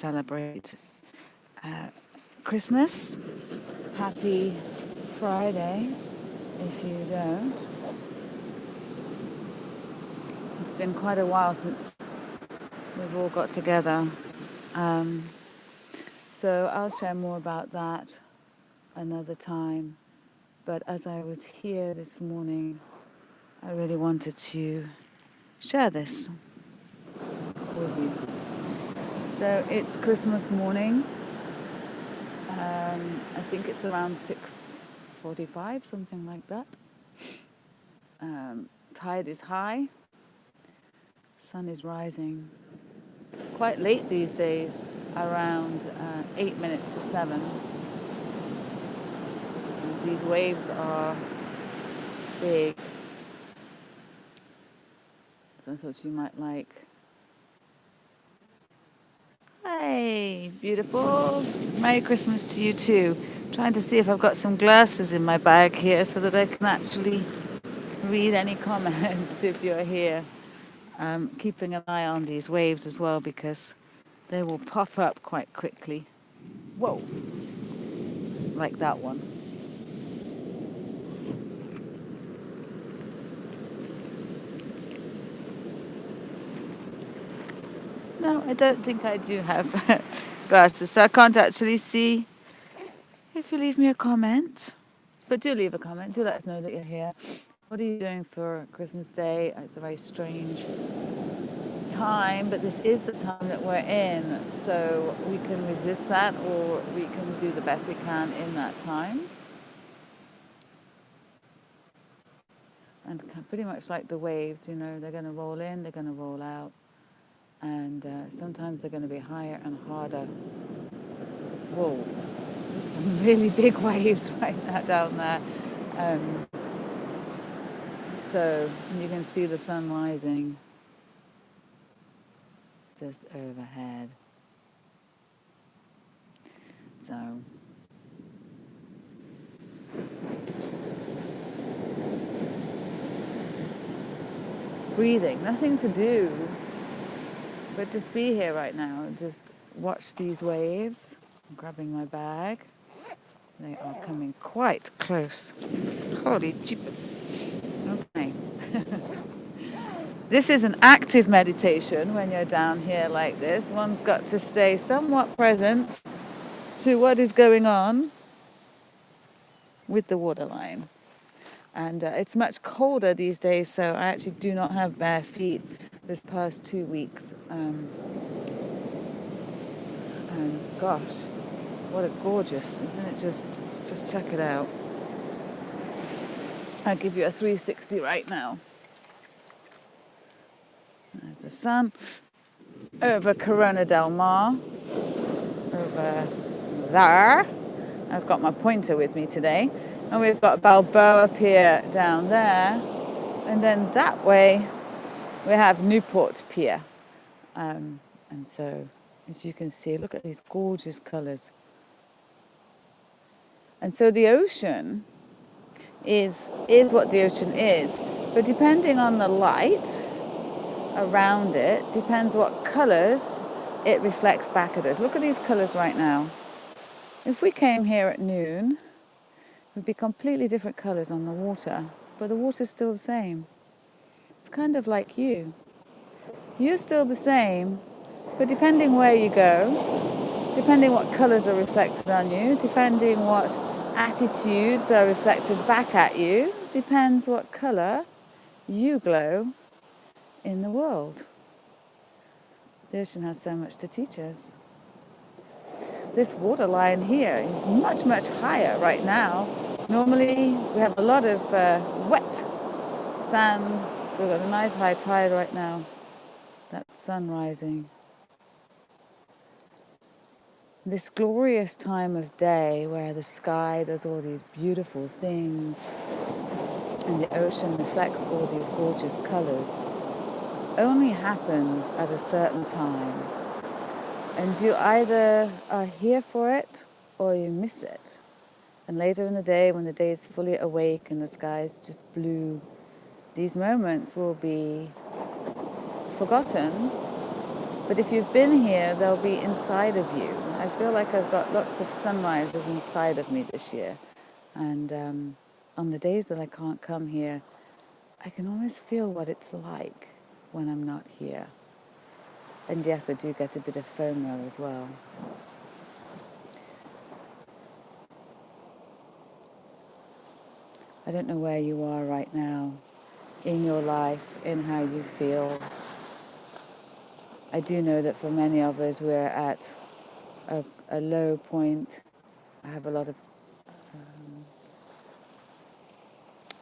celebrate Christmas. Happy Friday if you don't. It's been quite a while since we've all got together. So I'll share more about that another time. But as I was here this morning, I really wanted to share this with you. So it's Christmas morning. I think it's around 6:45, something like that. Tide is high. Sun is rising. Quite late these days, around 8 minutes to 7. And these waves are big. So I thought you might like. Hey, beautiful. Merry Christmas to you too. Trying to see if I've got some glasses in my bag here so that I can actually read any comments if you're here. Keeping an eye on these waves as well because they will pop up quite quickly. Whoa. Like that one. No, I don't think I do have glasses, so I can't actually see if you leave me a comment. But do leave a comment. Do let us know that you're here. What are you doing for Christmas Day? It's a very strange time, but this is the time that we're in, so we can resist that or we can do the best we can in that time. And pretty much like the waves, you know, they're going to roll in, they're going to roll out. And sometimes they're going to be higher and harder. Whoa, there's some really big waves right now down there. So you can see the sun rising just overhead. So just breathing, nothing to do. But just be here right now. Just watch these waves. I'm grabbing my bag. They are coming quite close. Holy jeepers. Okay. This is an active meditation when you're down here like this. One's got to stay somewhat present to what is going on with the waterline. And it's much colder these days, so I actually do not have bare feet this past 2 weeks. And gosh, what a gorgeous, isn't it? Just check it out. I'll give you a 360 right now. There's the sun over Corona del Mar, over there. I've got my pointer with me today. And we've got Balboa Pier down there. And then that way we have Newport Pier. And so, as you can see, look at these gorgeous colours. And so the ocean is what the ocean is. But depending on the light around it, depends what colours it reflects back at us. Look at these colours right now. If we came here at noon, it would be completely different colours on the water. But the water's still the same. It's kind of like you. You're still the same, but depending where you go, depending what colours are reflected on you, depending what attitudes are reflected back at you, depends what colour you glow in the world. The ocean has so much to teach us. This waterline here is much, much higher right now. Normally we have a lot of wet sand, so we've got a nice high tide right now. That sun rising. This glorious time of day where the sky does all these beautiful things and the ocean reflects all these gorgeous colours only happens at a certain time. And you either are here for it or you miss it. And later in the day, when the day is fully awake and the sky is just blue, these moments will be forgotten But if you've been here, they'll be inside of you. I feel like I've got lots of sunrises inside of me this year. And on the days that I can't come here, I can almost feel what it's like when I'm not here. And yes, I do get a bit of FOMO as well. I don't know where you are right now in your life, in how you feel. I do know that for many of us, we're at a low point. I have a lot of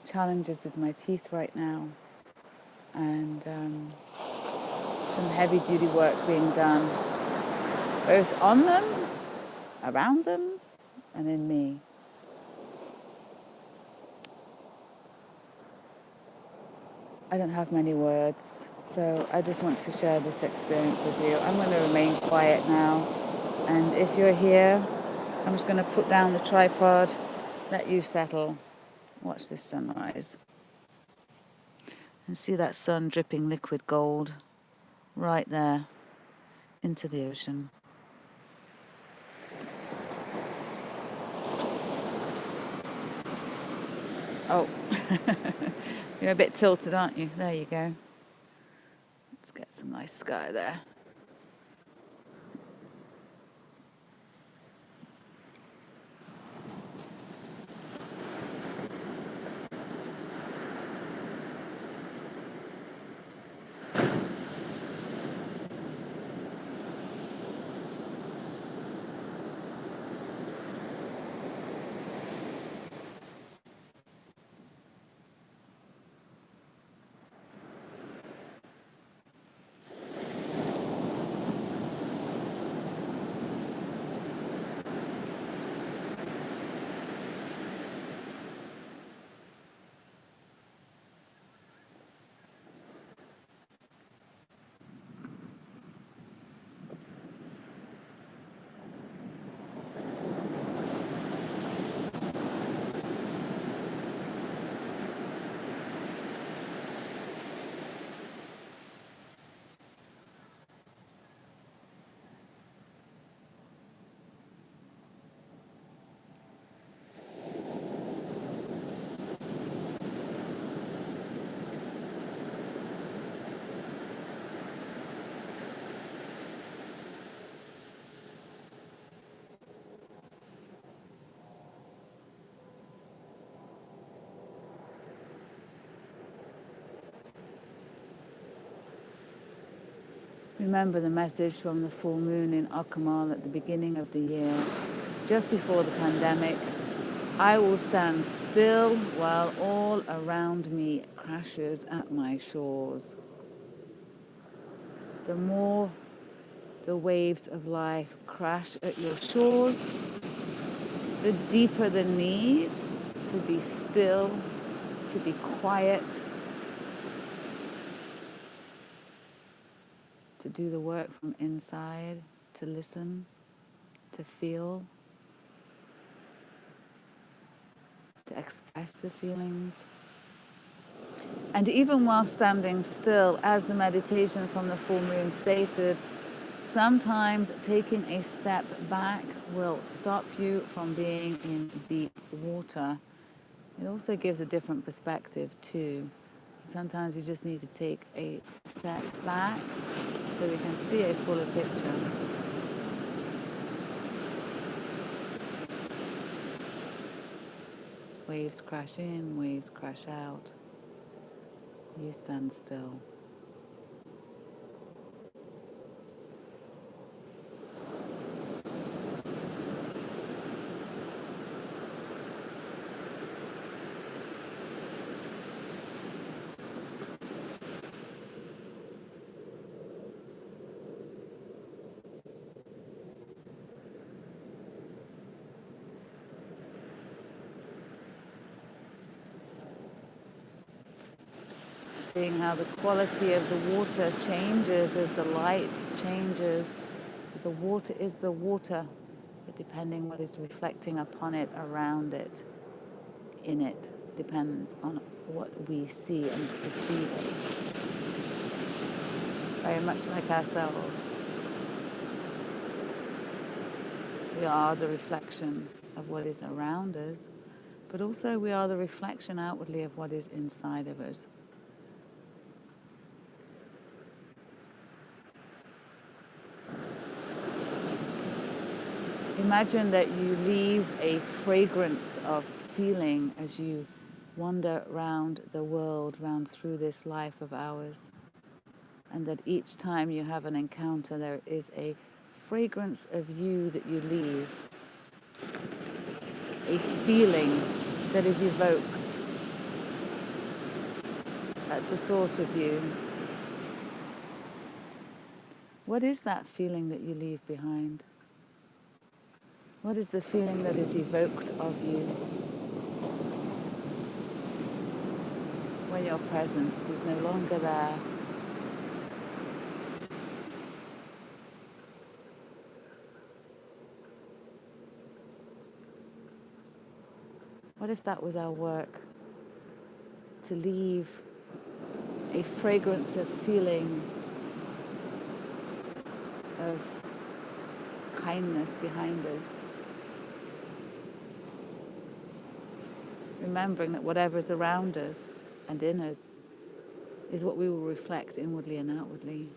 challenges with my teeth right now, and some heavy-duty work being done, both on them, around them, and in me. I don't have many words, so I just want to share this experience with you. I'm going to remain quiet now, and if you're here, I'm just going to put down the tripod, let you settle, watch this sunrise, and see that sun dripping liquid gold right there into the ocean. Oh, you're a bit tilted, aren't you? There you go. Let's get some nice sky there. Remember the message from the full moon in Akamal at the beginning of the year, just before the pandemic. I will stand still while all around me crashes at my shores. The more the waves of life crash at your shores, the deeper the need to be still, to be quiet, to do the work from inside, to listen, to feel, to express the feelings. And even while standing still, as the meditation from the full moon stated, sometimes taking a step back will stop you from being in deep water. It also gives a different perspective too. Sometimes we just need to take a step back so we can see a fuller picture. Waves crash in, waves crash out. You stand still. Seeing how the quality of the water changes as the light changes. So the water is the water, but depending what is reflecting upon it, around it, in it, depends on what we see and perceive it. very much like ourselves. We are the reflection of what is around us, but also we are the reflection outwardly of what is inside of us. Imagine that you leave a fragrance of feeling as you wander round the world, round through this life of ours, and that each time you have an encounter there is a fragrance of you that you leave, a feeling that is evoked at the thought of you. What is that feeling that you leave behind? What is the feeling that is evoked of you when your presence is no longer there? What if that was our work? To leave a fragrance of feeling of kindness behind us. Remembering that whatever is around us and in us is what we will reflect inwardly and outwardly.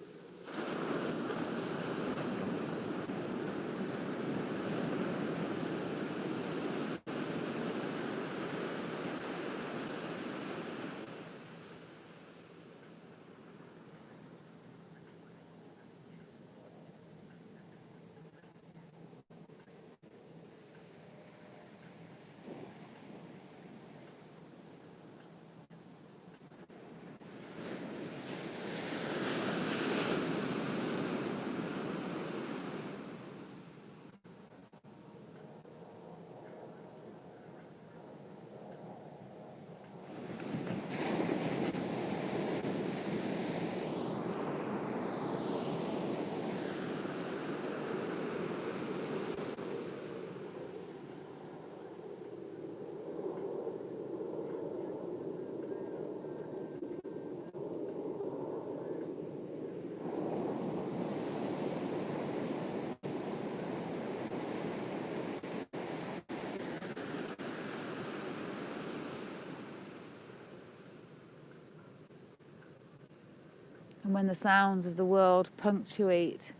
And when the sounds of the world punctuate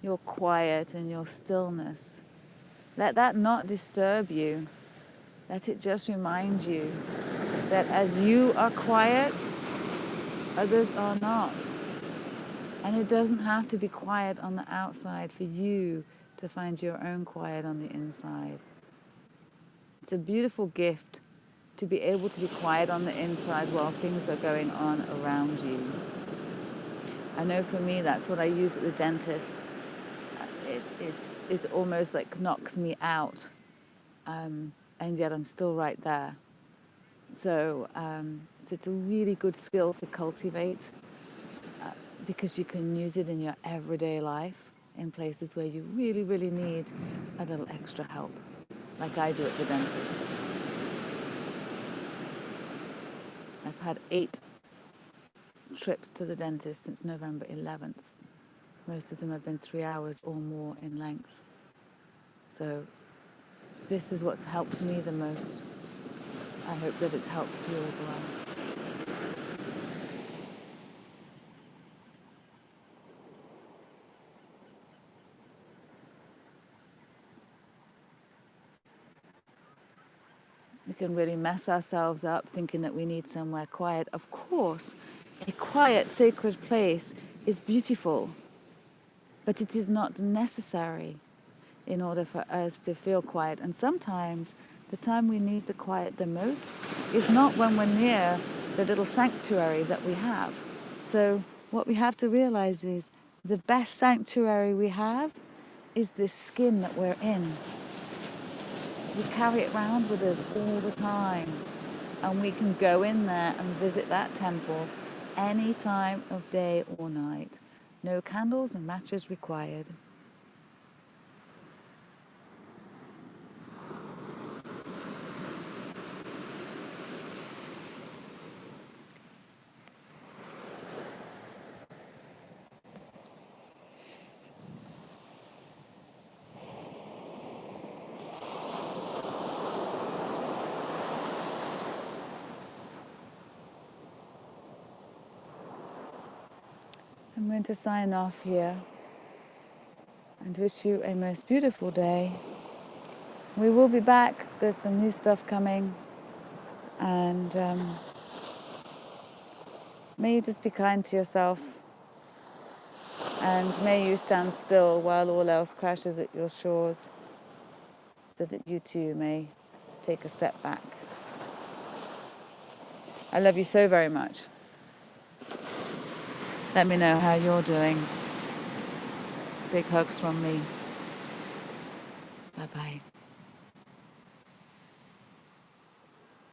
your quiet and your stillness, let that not disturb you. Let it just remind you that as you are quiet, others are not. And it doesn't have to be quiet on the outside for you to find your own quiet on the inside. It's a beautiful gift to be able to be quiet on the inside while things are going on around you. I know for me that's what I use at the dentist's. It's almost like knocks me out, and yet I'm still right there. So it's a really good skill to cultivate because you can use it in your everyday life in places where you really, really need a little extra help, like I do at the dentist. I've had 8 trips to the dentist since November 11th. Most of them have been 3 hours or more in length. So this is what's helped me the most. I hope that it helps you as well. We can really mess ourselves up thinking that we need somewhere quiet. Of course, a quiet, sacred place is beautiful, but it is not necessary in order for us to feel quiet. And sometimes the time we need the quiet the most is not when we're near the little sanctuary that we have. So what we have to realize is the best sanctuary we have is this skin that we're in. We carry it around with us all the time. And we can go in there and visit that temple any time of day or night. No candles and matches required. I'm going to sign off here and wish you a most beautiful day. We will be back. There's some new stuff coming. And may you just be kind to yourself. And may you stand still while all else crashes at your shores, so that you too may take a step back. I love you so very much. Let me know how you're doing. Big hugs from me. Bye-bye.